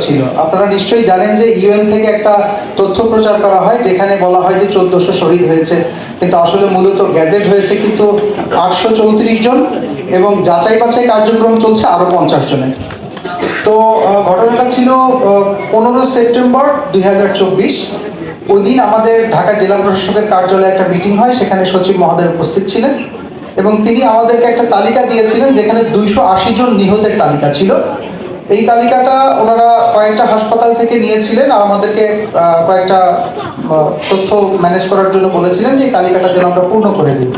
ছিল। আপনারা নিশ্চয়ই জানেন যে ইউএন থেকে একটা তথ্য প্রচার করা হয় যেখানে বলা হয় যে 1400 শহীদ হয়েছে, কিন্তু আসলে মূলত গ্যাজেট হয়েছে কিন্তু 834 জন, এবং যাচাই বাছাই কার্যক্রম চলছে আরো 50 জনের। তো ঘটনাটা ছিল 15 সেপ্টেম্বর 2024। ওই দিন আমাদের ঢাকা জেলা প্রশাসকের কার্যালয়ে একটা মিটিং হয়, সেখানে সচিব মহোদয় উপস্থিত ছিলেন এবং তিনি আমাদেরকে একটা তালিকা দিয়েছিলেন যেখানে 280 জন নিহতের তালিকা ছিল। এই তালিকাটা ওনারা কয়েকটা হাসপাতাল থেকে নিয়েছিলেন আর আমাদেরকে কয়েকটা তথ্য ম্যানেজ করার জন্য বলেছিলেন যে এই তালিকাটা যেন আমরা পূর্ণ করে দিই।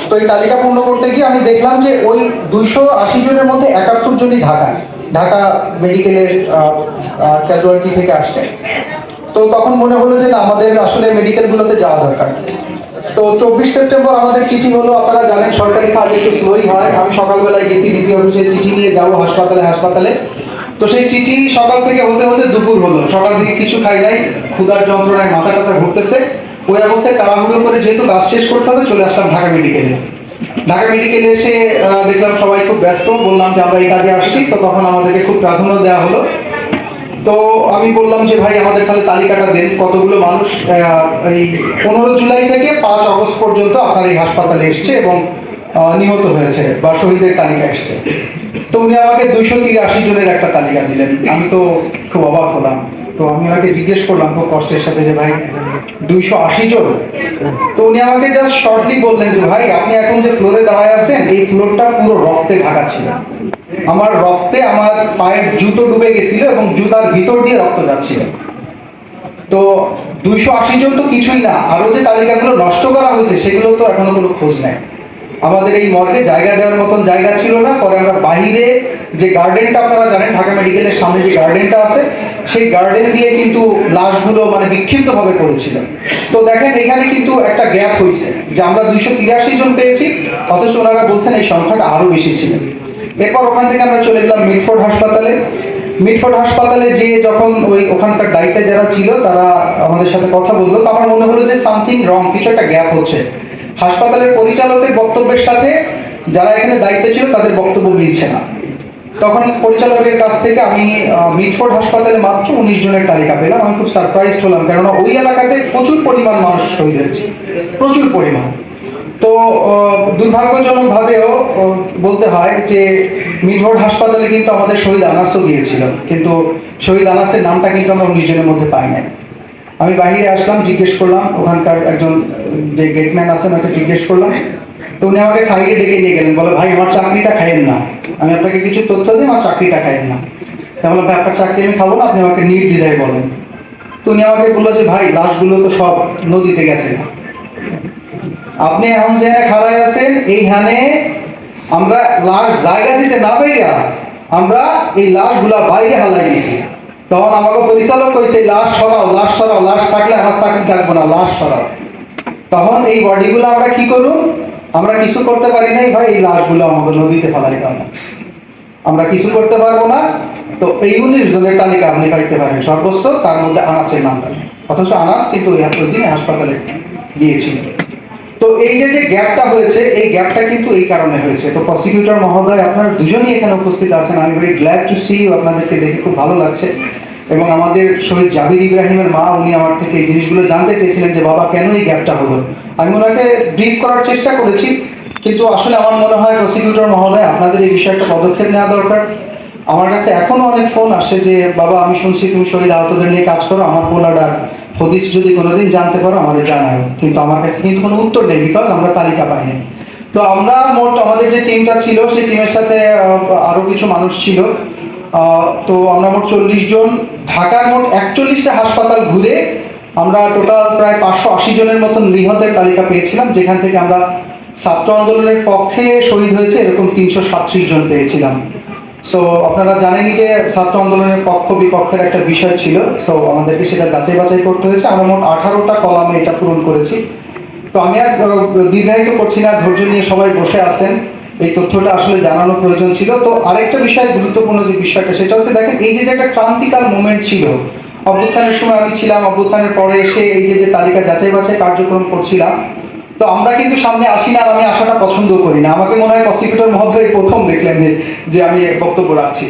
তো এই তালিকা পূর্ণ করতে গিয়ে আমি দেখলাম যে ওই 280 জনের মধ্যে 71 জনই ঢাকা মেডিকেলের ক্যাজুয়ালিটি থেকে আসছে। তো তখন মনে হলো যে না, আমাদের আসলে মেডিকেলগুলোতে যাওয়া দরকার। তো 24 সেপ্টেম্বর আমাদের চিঠি হলো, আপনারা জানেন সরকারি কাজ একটু স্লোই হয়। আমি সকালবেলায় গেছি ডিসি অফিসে, চিঠি নিয়ে যাবো হাসপাতালে। তো সেই চিঠি সকাল থেকে হতে হতে দুপুর হলো, সকাল থেকে কিছু খাই নাই, ক্ষুধার যন্ত্রণায় মাথা টাথা ঘুরতেছে। ওই অবস্থায় তাড়াহুড়ো করে যেহেতু কাজ শেষ করতে হবে চলে আসলাম ঢাকা মেডিকেলে এসে দেখলাম সবাই খুব ব্যস্ত, বললাম যে আমরা এই কাজে আসছি। তো তখন আমাদেরকে খুব প্রাধান্য দেওয়া হলো। তো আমি বললাম যে ভাই আমাদের তাহলে তালিকাটা দেন কতগুলো মানুষ এই 15 জুলাই থেকে 5 আগস্ট পর্যন্ত আপনার এই হাসপাতালে এসছে এবং নিহত হয়েছে বা শহীদের তালিকা এসছে। তো উনি আমাকে 283 জনের একটা তালিকা দিলেন। আমি তো খুব অবাক হলাম। তো আমি ওনাকে জিজ্ঞেস করলাম খুব কষ্টের সাথে যে ভাই 280 জন? তো উনি আমাকে জাস্ট শর্টলি বললেন যে ভাই আপনি এখন যে ফ্লোরে দাঁড়ায় আছেন এই ফ্লোরটা পুরো রক্তে ঢাকা ছিল। আমার রক্তে আমার পায়ের জুতো ডুবে গেছিল এবং জুতার ভিতর দিয়ে রক্ত যাচ্ছিল। তো 280 জন তো কিছুই না, আরো যে তালিকাগুলো নষ্ট করা হয়েছে সেগুলো তো এখনো কোনো খোঁজ নেই। আমাদের এই মর্গে জায়গা দেওয়ার মতন জায়গা ছিল না। পরে আমরা বাইরে যে গার্ডেনটা, আপনারা জানেন ঢাকা মেডিকেলের সামনে যে গার্ডেনটা আছে, সেই গার্ডেন দিয়ে কিন্তু লাশগুলো মানে বিক্ষিপ্তভাবে পড়েছিল। তো দেখেন এখানে কিন্তু একটা গ্যাপ হয়েছে যে আমরা 283 জন পেয়েছি, অথচ ওনারা বলছেন এই সংখ্যাটা আরো বেশি ছিল। এরপর ওখান থেকে আমরা চলে গেলাম মিটফোর্ড হাসপাতালে যে যখন ওখানকার দায়িত্বে যারা ছিল তারা আমাদের সাথে কথা বললো, তো আমার মনে হলো যে সামথিং রং, কিছু একটা গ্যাপ হচ্ছে। হাসপাতালের পরিচালকের বক্তব্যের সাথে যারা এখানে দায়িত্বে ছিল তাদের বক্তব্য মিলছে না। তখন পরিচালকের কাছ থেকে আমি মিটফোর্ড হাসপাতালে মাত্র 19 জনের তালিকা পেলাম। আমি খুব সারপ্রাইজ হলাম, কেননা ওই এলাকাতে প্রচুর পরিমাণ মানুষ শহীদ হয়েছে, প্রচুর পরিমাণ। তো দুর্ভাগ্যজনক ভাবেও বলতে হয় যে মিটফোর্ড হাসপাতালে কিন্তু আমাদের শহীদ আনাসও গিয়েছিল, কিন্তু শহীদ আনাসের নামটা কিন্তু আমরা 19 জনের মধ্যে পাই নাই। আমি বাইরে আসলাম, জিজ্ঞেস করলাম ওখানকার একজন যে গেটম্যান আছেন ওকে জিজ্ঞেস করলাম। তো উনি আমাকে সাইডে ডেকে নিয়ে গেলেন, বলে ভাই আমার চাকরিটা খাইয়েন না, আমি আপনাকে কিছু তথ্য দিই, আমার চাকরিটা খাইয়েন না। তাহলে ভাই আপনার চাকরি আমি খাবো না, আপনি আমাকে নির্দ্বিধায় বলেন। তো উনি আমাকে বললো যে ভাই লাশগুলো তো সব নদীতে গেছে, আপনি এখন যেখানে খাড়ায় আছেন এইখানে আমরা লাশ জায়গা দিতে না পাইয়া আমরা এই লাশগুলা বাইরে হালাই দিয়েছি। তখন আমাকে পরিচালক কইছে লাশ সরাও, লাশ থাকলে আমার চাকরি থাকবো না, লাশ সরাও। তখন এই বডিগুলো আমরা কি করুন, আমরা কিছু করতে পারি নাই ভাই, এই লাশগুলো আমাদের নদীতে ফেলাই দেওয়া, আমরা কিছু করতে পারবো না। তো এই 19 জনের তালিকা আপনি পাইতে পারেন সর্বোচ্চ, তার মধ্যে আনাসের নামটা, অথচ আনাস কিন্তু ওই দিনে হাসপাতালে গিয়েছিল। তো এই যে গ্যাপটা হয়েছে, এই গ্যাপটা কিন্তু এই কারণে হয়েছে। তো প্রসিকিউটর মহোদয় আপনারা দুজনই এখানে উপস্থিত আছেন, আমি ভেরি গ্ল্যাড টু সি, আপনাদেরকে দেখে খুব ভালো লাগছে। এবং আমাদের শহীদ জাবির ইব্রাহিমের মা, উনি আমার থেকে এই জিনিসগুলো জানতে চেয়েছিলেন যে বাবা কেন এই গ্যাপটা হলো। আমি ওনাকে ব্রিফ করার চেষ্টা করেছি, কিন্তু আসলে আমার মনে হয় প্রসিকিউটর মহোদয় আপনাদের এই বিষয়ে একটা পদক্ষেপ নেওয়া দরকার। আমার কাছে এখনো অনেক ফোন আসে যে বাবা আমি শুনছি তুমি শহীদ আহতদের নিয়ে কাজ করো, আমার পোলাডার হদিস যদি কোনোদিন জানতে পারো আমাদের জানাও, কিন্তু আমার কাছে কিন্তু কোনো উত্তর নেই, বিকজ আমরা তালিকা পাইনি। তো আমরা মোট আমাদের যে টিমটা ছিল সেই টিমের সাথে আরো কিছু মানুষ ছিল। তো আমরা মোট 40 জন, ঢাকার মোট 41টা হাসপাতাল ঘুরে আমরা টোটাল প্রায় 580 জনের মতন নিহতের তালিকা পেয়েছিলাম, যেখান থেকে আমরা ছাত্র আন্দোলনের পক্ষে শহীদ হয়েছে এরকম 337 জন পেয়েছিলাম। সো আপনারা জানেনই যে ছাত্র আন্দোলনের পক্ষ বিপক্ষের একটা বিষয় ছিল, সো আমাদেরকে সেটা যাচাই বাছাই করতে হয়েছে। আমরা মোট 18টা কলামে এটা পূরণ করেছি। তো আমি আর দীর্ঘায়িত করছি না, ধৈর্য নিয়ে সবাই বসে আছেন, এই তথ্যটা আসলে জানানো প্রয়োজন ছিল। তো আরেকটা বিষয়, গুরুত্বপূর্ণ যে বিষয়টা সেটা হচ্ছে দেখেন এই যে একটা ক্রান্তিকাল মোমেন্ট ছিল, অভ্যুত্থানের সময় আমি ছিলাম, অভ্যুত্থানের পরে এসে এই যে তালিকা যাচাই বাছাই কার্যক্রম করছিলাম। তো আমরা কিন্তু সামনে আসি না, আমি আসাটা পছন্দ করি না। আমাকে মনে হয় প্রসিকিউটর মহোদয় প্রথম দেখলেন যে আমি বক্তব্য রাখছি।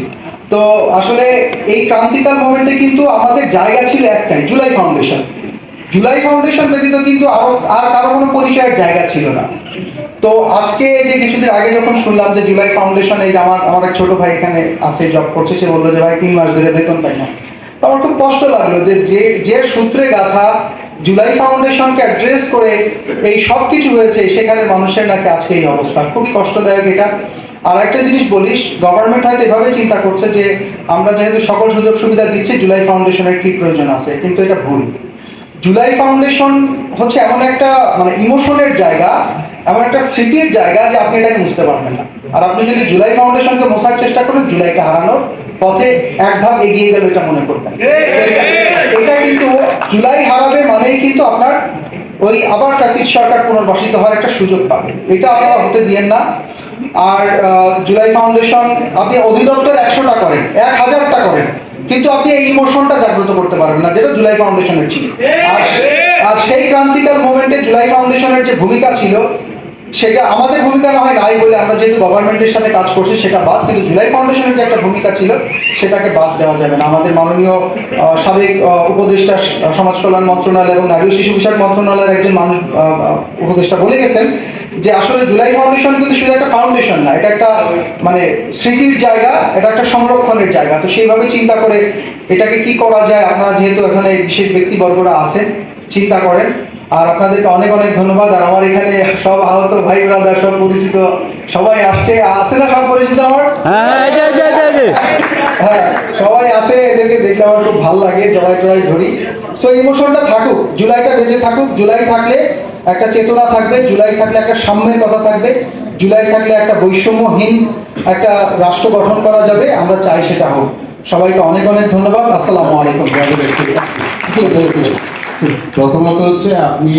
তো আসলে এই ক্রান্তিকাল মোমেন্টে কিন্তু আমাদের জায়গা ছিল একটাই, জুলাই ফাউন্ডেশন। জুলাই ফাউন্ডেশন ব্যতীত কিন্তু আর কারো কোনো পরিচয়ের জায়গা ছিল না। তো আজকে যে কিছুদিন আগে যখন শুনলাম যে জুলাই ফাউন্ডেশন, এই যে আমার এক ছোট ভাই এখানে আছে, জব করছে, সে বললো যে ভাই 3 মাস ধরে বেতন পাই না। তো আমার খুব কষ্ট লাগলো যে যে সূত্রে গাথা জুলাই ফাউন্ডেশনকে অ্যাড্রেস করে এই সব কিছু হয়েছে, সেখানে মানুষের নাকি আজকে এই অবস্থা। খুবই কষ্টদায়ক এটা। আর একটা জিনিস বলিস, গভর্নমেন্ট হয়তো এভাবে চিন্তা করছে যে আমরা যেহেতু সকল সুযোগ সুবিধা দিচ্ছি, জুলাই ফাউন্ডেশনের কি প্রয়োজন আছে, কিন্তু এটা ভুল। জুলাই ফাউন্ডেশন হচ্ছে এমন একটা মানে ইমোশনের জায়গা, এমন একটা স্মৃতির জায়গা যে আপনি এটাকে বুঝতে পারবেন না। আর আপনি যদি জুলাই ফাউন্ডেশনকে মোছার চেষ্টা করেন, জুলাইকে হারানোর পথে এক ধাপ এগিয়ে গেলে এটা মনে করবেন। এটা কিন্তু জুলাই হারাবে মানেই কিন্তু আপনার ওই আবার ফ্যাসিস্ট সরকার পুনর্বাসিত হওয়ার একটা সুযোগ পাবে, এটা আপনারা হতে দিয়েন না। আর জুলাই ফাউন্ডেশন আপনি অধিদপ্তর 100টা করেন, 1000টা করেন, কিন্তু আপনি এই ইমোশনটা জাগ্রত করতে পারবেন না যেটা জুলাই ফাউন্ডেশনের ছিল। আর সেই ক্রান্তিকাল মোমেন্টে জুলাই ফাউন্ডেশনের যে ভূমিকা ছিল, সেটা আমাদের ভূমিকা না হয় নাই বলে আমরা যেহেতু গভর্নমেন্টের সাথে কাজ করছি সেটা বাদ, কিন্তু জুলাই ফাউন্ডেশনের যে একটা ভূমিকা ছিল সেটাকে বাদ দেওয়া যাবে না। আমাদের মাননীয় সাবেক উপদেষ্টা সমাজ কল্যাণ মন্ত্রণালয় এবং নারী ও শিশু বিষয়ক মন্ত্রণালয়ের একজন মানুষ উপদেষ্টা বলে গেছেন যে আসলে জুলাই ফাউন্ডেশন কিন্তু শুধু একটা ফাউন্ডেশন না, এটা একটা মানে স্মৃতির জায়গা, এটা একটা সংরক্ষণের জায়গা। তো সেইভাবে চিন্তা করে এটাকে কি করা যায়, আপনারা যেহেতু এখানে বিশেষ ব্যক্তিবর্গরা আছেন, চিন্তা করেন। আর আপনাদেরকে অনেক অনেক ধন্যবাদ। আর আমার এখানে সব আহত ভাই ব্রাদার, সব পরিচিত সবাই আসছে না, সব পরিচিত আমার, হ্যাঁ সবাই আছে, এদেরকে দেখলে আমার খুব ভালো লাগে, জড়াই ধরি। সো ইমোশনটা থাকুক, জুলাইটা বেঁচে থাকুক। জুলাই থাকলে একটা চেতনা থাকবে, জুলাই থাকলে একটা সাম্যের কথা থাকবে, জুলাই থাকলে একটা বৈষম্যহীন একটা রাষ্ট্র গঠন করা যাবে। আমরা চাই সেটা হোক। সবাইকে অনেক অনেক ধন্যবাদ। আসসালামু আলাইকুম। প্রথমত হচ্ছে আপনি